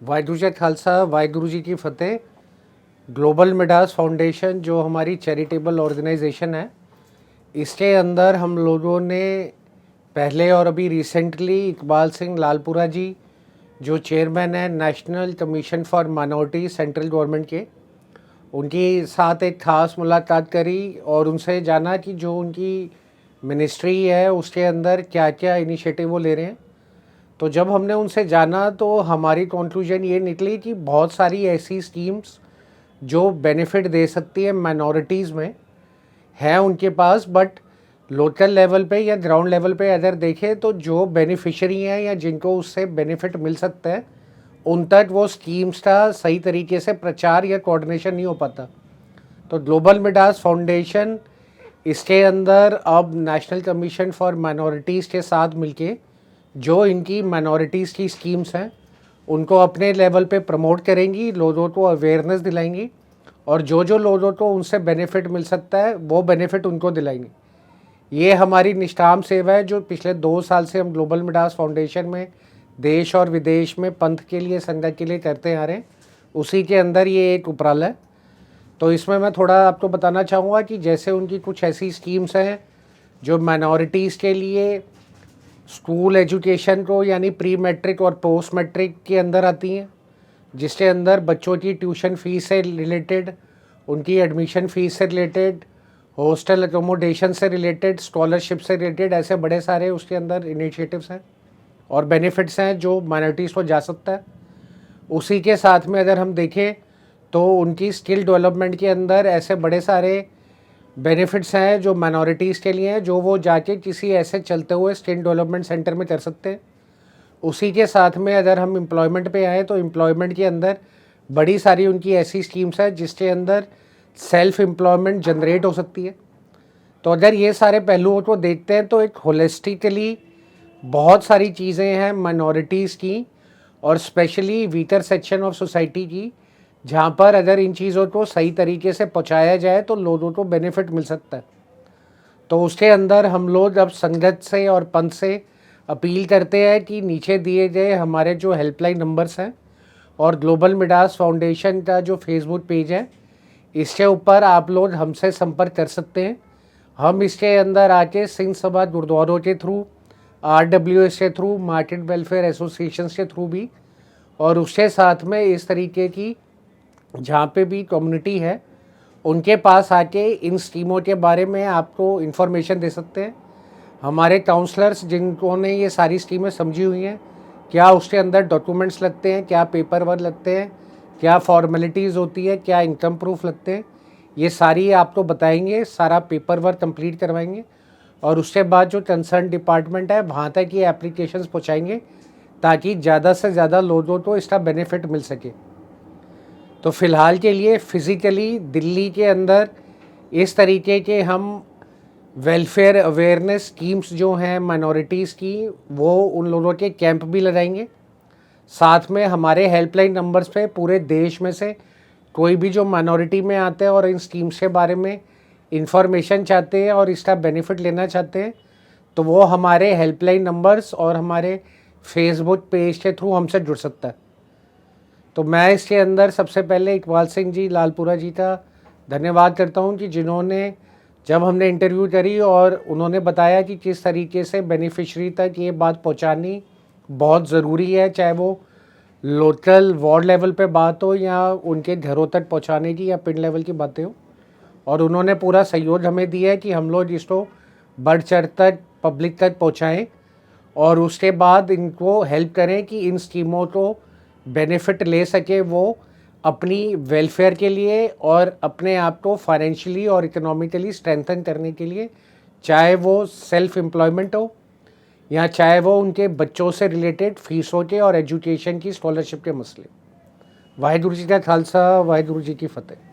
वाहिगुरू जी का खालसा, वाहिगुरू जी की फ़तेह। ग्लोबल मिडास फाउंडेशन जो हमारी चैरिटेबल ऑर्गेनाइजेशन है, इसके अंदर हम लोगों ने पहले और अभी रिसेंटली इकबाल सिंह लालपुरा जी जो चेयरमैन है national commission for minority central government के, उनके साथ एक ख़ास मुलाकात करी और उनसे जाना कि जो उनकी मिनिस्ट्री है उसके अंदर क्या क्या इनिशिएटिव वो ले रहे हैं। तो जब हमने उनसे जाना तो हमारी कंक्लूजन ये निकली कि बहुत सारी ऐसी स्कीम्स जो बेनिफिट दे सकती है माइनॉरिटीज़ में है उनके पास, बट लोकल लेवल पे या ग्राउंड लेवल पे अगर देखें तो जो बेनिफिशरी हैं या जिनको उससे बेनिफिट मिल सकता है उन तक वो स्कीम्स का सही तरीके से प्रचार या कोऑर्डिनेशन नहीं हो पाता। तो ग्लोबल मिडास फाउंडेशन इसके अंदर अब नेशनल कमीशन फॉर माइनॉरिटीज़ के साथ मिलके जो इनकी माइनॉरिटीज़ की स्कीम्स हैं उनको अपने लेवल पे प्रमोट करेंगी, लोगों को अवेयरनेस दिलाएंगी और जो जो लोगों को उनसे बेनिफिट मिल सकता है वो बेनिफिट उनको दिलाएंगे। ये हमारी निष्काम सेवा है जो पिछले 2 साल से हम ग्लोबल मिडास फाउंडेशन में देश और विदेश में पंथ के लिए, संगत के लिए करते आ रहे हैं। उसी के अंदर ये एक उपराला है। तो इसमें मैं थोड़ा आपको बताना चाहूँगा कि जैसे उनकी कुछ ऐसी स्कीम्स हैं जो माइनॉरिटीज़ के लिए स्कूल एजुकेशन को यानी प्री मैट्रिक और पोस्ट मैट्रिक के अंदर आती हैं, जिसके अंदर बच्चों की ट्यूशन फ़ीस से रिलेटेड, उनकी एडमिशन फ़ीस से रिलेटेड, हॉस्टल एकोमोडेशन से रिलेटेड, स्कॉलरशिप से रिलेटेड, ऐसे बड़े सारे उसके अंदर इनिशिएटिव्स हैं और बेनिफिट्स हैं जो माइनॉरिटीज़ को जा सकता है। उसी के साथ में अगर हम देखें तो उनकी स्किल डेवलपमेंट के अंदर ऐसे बड़े सारे बेनिफिट्स हैं जो माइनॉरिटीज़ के लिए हैं, जो वो जाके किसी ऐसे चलते हुए स्किल डेवलपमेंट सेंटर में कर सकते हैं। उसी के साथ में अगर हम एम्प्लॉयमेंट पे आए तो एम्प्लॉयमेंट के अंदर बड़ी सारी उनकी ऐसी स्कीम्स हैं जिसके अंदर सेल्फ एम्प्लॉयमेंट जनरेट हो सकती है। तो अगर ये सारे पहलुओं को देखते हैं तो एक होलिस्टिकली बहुत सारी चीज़ें हैं माइनॉरिटीज़ की और specially weaker section of society की, जहाँ पर अगर इन चीज़ों को सही तरीके से पहुँचाया जाए तो लोगों को बेनिफिट मिल सकता है। तो उसके अंदर हम लोग अब संगत से और पंथ से अपील करते हैं कि नीचे दिए गए हमारे जो हेल्पलाइन नंबर्स हैं और ग्लोबल मिडास फाउंडेशन का जो फेसबुक पेज है, इसके ऊपर आप लोग हमसे संपर्क कर सकते हैं। हम इसके अंदर आके सिंह सभा गुरुद्वारों के थ्रू, RWS के थ्रू, मार्केट वेलफेयर एसोसिएशन के थ्रू भी, और उसके साथ में इस तरीके की जहाँ पे भी कम्युनिटी है उनके पास आके इन स्कीमों के बारे में आपको इन्फॉर्मेशन दे सकते हैं। हमारे काउंसलर्स जिनको ने ये सारी स्कीमें समझी हुई हैं, क्या उसके अंदर डॉक्यूमेंट्स लगते हैं, क्या पेपर वर्क लगते हैं, क्या फॉर्मेलिटीज़ होती है, क्या इनकम प्रूफ लगते हैं, ये सारी आपको बताएंगे, सारा पेपर वर्क कंप्लीट करवाएंगे और उसके बाद जो कंसर्न डिपार्टमेंट है वहाँ तक ये एप्लीकेशंस पहुँचाएंगे ताकि ज़्यादा से ज़्यादा लोगों को इसका बेनिफिट मिल सके। तो फ़िलहाल के लिए फ़िज़िकली दिल्ली के अंदर इस तरीके के हम वेलफेयर अवेयरनेस स्कीम्स जो हैं माइनॉरिटीज़ की, वो उन लोगों के कैंप भी लगाएंगे। साथ में हमारे हेल्पलाइन नंबर्स पे पूरे देश में से कोई भी जो माइनॉरिटी में आते हैं और इन स्कीम्स के बारे में इंफॉर्मेशन चाहते हैं और इसका बेनिफिट लेना चाहते हैं, तो वो हमारे हेल्पलाइन नंबर्स और हमारे फेसबुक पेज के थ्रू हमसे जुड़ सकता है। तो मैं इसके अंदर सबसे पहले इकबाल सिंह जी लालपुरा जी का धन्यवाद करता हूं कि जिन्होंने, जब हमने इंटरव्यू करी और उन्होंने बताया कि किस तरीके से बेनिफिशरी तक ये बात पहुंचानी बहुत ज़रूरी है, चाहे वो लोकल वार्ड लेवल पे बात हो या उनके घरों तक पहुंचाने की या पिंड लेवल की बातें हो, और उन्होंने पूरा सहयोग हमें दिया है कि हम लोग इसको बढ़ चढ़ तक पब्लिक तक पहुँचाएँ और उसके बाद इनको हेल्प करें कि इन स्कीमों को बेनिफिट ले सके वो अपनी वेलफेयर के लिए और अपने आप को फाइनेंशियली और इकोनॉमिकली स्ट्रेंथन करने के लिए, चाहे वो सेल्फ एम्प्लॉयमेंट हो या चाहे वो उनके बच्चों से रिलेटेड फीसों के और एजुकेशन की स्कॉलरशिप के मसले। वाहिगुरू जी का खालसा, वाहिगुरू जी की फ़तेह।